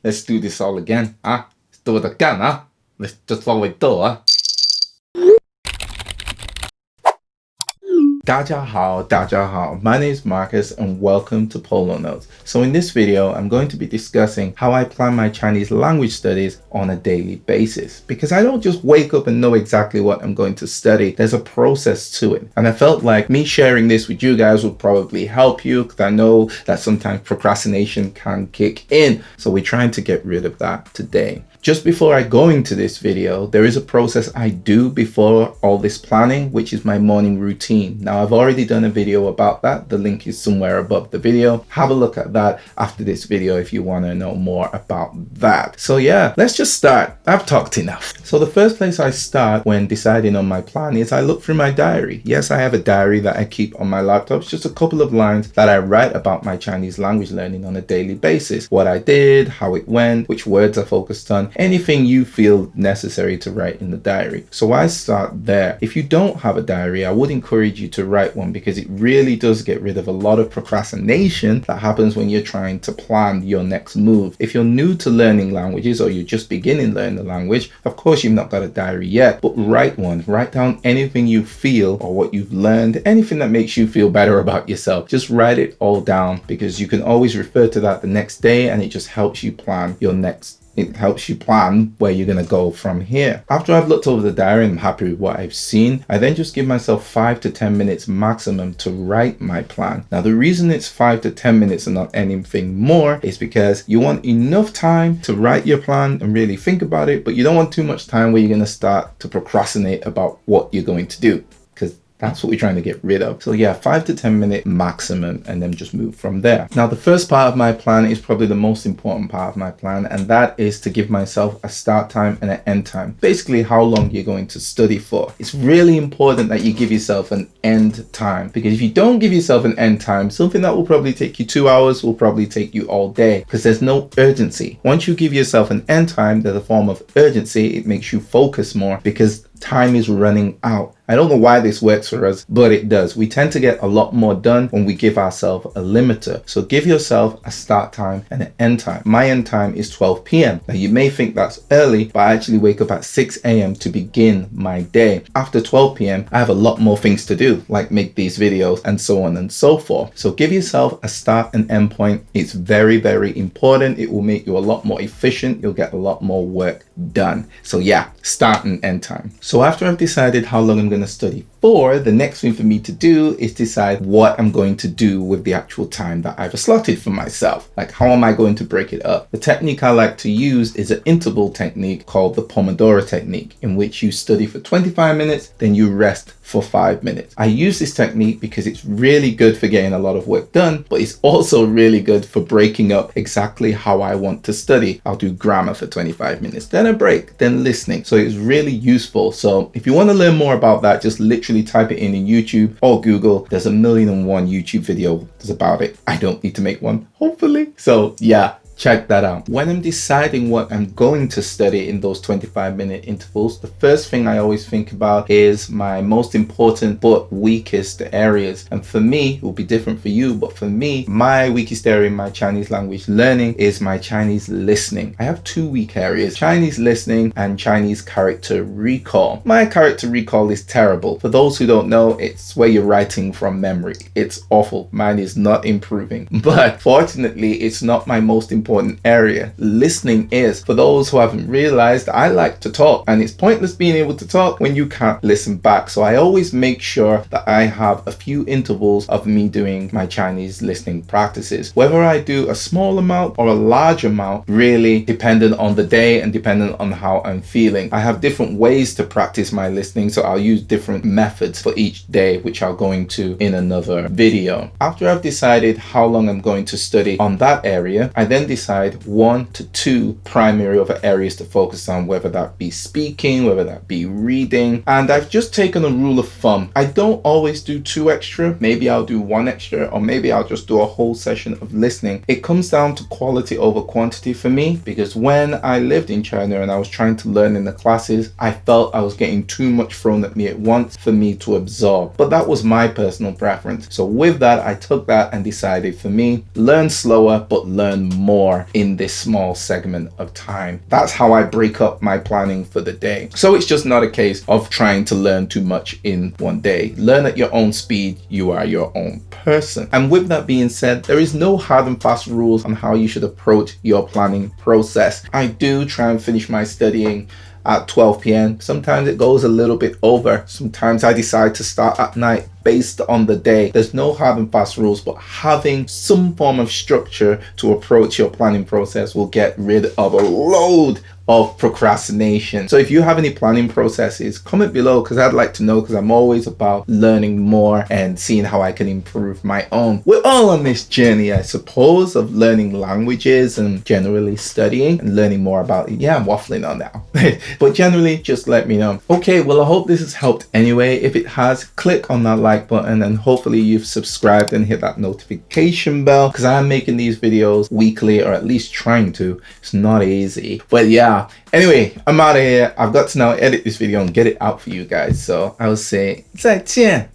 let's do this all again. Let's do it again, Let's just always do it. 大家好, my name is Marcus and welcome to PoloNotes. So in this video, I'm going to be discussing how I plan my Chinese language studies on a daily basis. Because I don't just wake up and know exactly what I'm going to study. There's a process to it. And I felt like me sharing this with you guys would probably help you, because I know that sometimes procrastination can kick in. So we're trying to get rid of that today. Just before I go into this video, there is a process I do before all this planning, which is my morning routine. Now, I've already done a video about that. The link is somewhere above the video. Have a look at that after this video if you want to know more about that. So yeah, let's just start. I've talked enough. So the first place I start when deciding on my plan is I look through my diary. Yes, I have a diary that I keep on my laptop. It's just a couple of lines that I write about my Chinese language learning on a daily basis. What I did, how it went, which words I focused on, anything you feel necessary to write in the diary. So I start there. If you don't have a diary, I would encourage you to write one, because it really does get rid of a lot of procrastination that happens when you're trying to plan your next move. If you're new to learning languages or you're just beginning learning the language, of course you've not got a diary yet, but write one. Write down anything you feel or what you've learned, anything that makes you feel better about yourself. Just write it all down, because you can always refer to that the next day, and it just helps you plan your next. It helps you plan where you're going to go from here. After I've looked over the diary and I'm happy with what I've seen, I then just give myself 5 to 10 minutes maximum to write my plan. Now, the reason it's 5 to 10 minutes and not anything more is because you want enough time to write your plan and really think about it, but you don't want too much time where you're going to start to procrastinate about what you're going to do, because that's what we're trying to get rid of. So yeah, 5 to 10 minute maximum, and then just move from there. Now, the first part of my plan is probably the most important part of my plan, and that is to give myself a start time and an end time. Basically, how long you're going to study for. It's really important that you give yourself an end time, because if you don't give yourself an end time, something that will probably take you 2 hours will probably take you all day, because there's no urgency. Once you give yourself an end time, there's a form of urgency. It makes you focus more, because time is running out. I don't know why this works for us, but it does. We tend to get a lot more done when we give ourselves a limiter. So give yourself a start time and an end time. My end time is 12 p.m. Now, you may think that's early, but I actually wake up at 6 a.m. to begin my day. After 12 p.m., I have a lot more things to do, like make these videos and so on and so forth. So give yourself a start and end point. It's very, very important. It will make you a lot more efficient. You'll get a lot more work done. So yeah, start and end time. So after I've decided how long I'm going to study for, the next thing for me to do is decide what I'm going to do with the actual time that I've slotted for myself. Like, how am I going to break it up? The technique I like to use is an interval technique called the Pomodoro technique, in which you study for 25 minutes, then you rest for 5 minutes. I use this technique because it's really good for getting a lot of work done, but it's also really good for breaking up exactly how I want to study. I'll do grammar for 25 minutes, then a break, then listening. So it's really useful. So if you want to learn more about that, just literally type it in YouTube or Google. There's 1,000,001 YouTube videos about it. I don't need to make one, hopefully. So yeah, check that out. When I'm deciding what I'm going to study in those 25-minute intervals, the first thing I always think about is my most important but weakest areas. And for me, it will be different for you, but for me, my weakest area in my Chinese language learning is my Chinese listening. I have 2 weak areas: Chinese listening and Chinese character recall. My character recall is terrible. For those who don't know, it's where you're writing from memory. It's awful. Mine is not improving. But fortunately, it's not my most important area. Listening is. For those who haven't realized, I like to talk, and it's pointless being able to talk when you can't listen back. So I always make sure that I have a few intervals of me doing my Chinese listening practices. Whether I do a small amount or a large amount, really dependent on the day and dependent on how I'm feeling. I have different ways to practice my listening, so I'll use different methods for each day, which I'll go into in another video. After I've decided how long I'm going to study on that area, I then decide 1 to 2 primary other areas to focus on, whether that be speaking, whether that be reading. And I've just taken a rule of thumb. I don't always do 2 extra. Maybe I'll do 1 extra, or maybe I'll just do a whole session of listening. It comes down to quality over quantity for me, because when I lived in China and I was trying to learn in the classes, I felt I was getting too much thrown at me at once for me to absorb. But that was my personal preference. So with that, I took that and decided, for me, learn slower but learn more. more in this small segment of time. That's how I break up my planning for the day. So it's just not a case of trying to learn too much in one day. Learn at your own speed. You are your own person. And with that being said, there is no hard and fast rules on how you should approach your planning process. I do try and finish my studying at 12 p.m. Sometimes it goes a little bit over. Sometimes I decide to start at night based on the day. There's no hard and fast rules, but having some form of structure to approach your planning process will get rid of a load of procrastination. So if you have any planning processes, comment below, because I'd like to know, because I'm always about learning more and seeing how I can improve my own. We're all on this journey, I suppose, of learning languages and generally studying and learning more about it. Yeah, I'm waffling on now. But generally, just let me know. Okay, well, I hope this has helped anyway. If it has, click on that like button, and hopefully you've subscribed and hit that notification bell, because I'm making these videos weekly, or at least trying to. It's not easy, but yeah. Anyway, I'm out of here. I've got to now edit this video and get it out for you guys. So I will say 再见.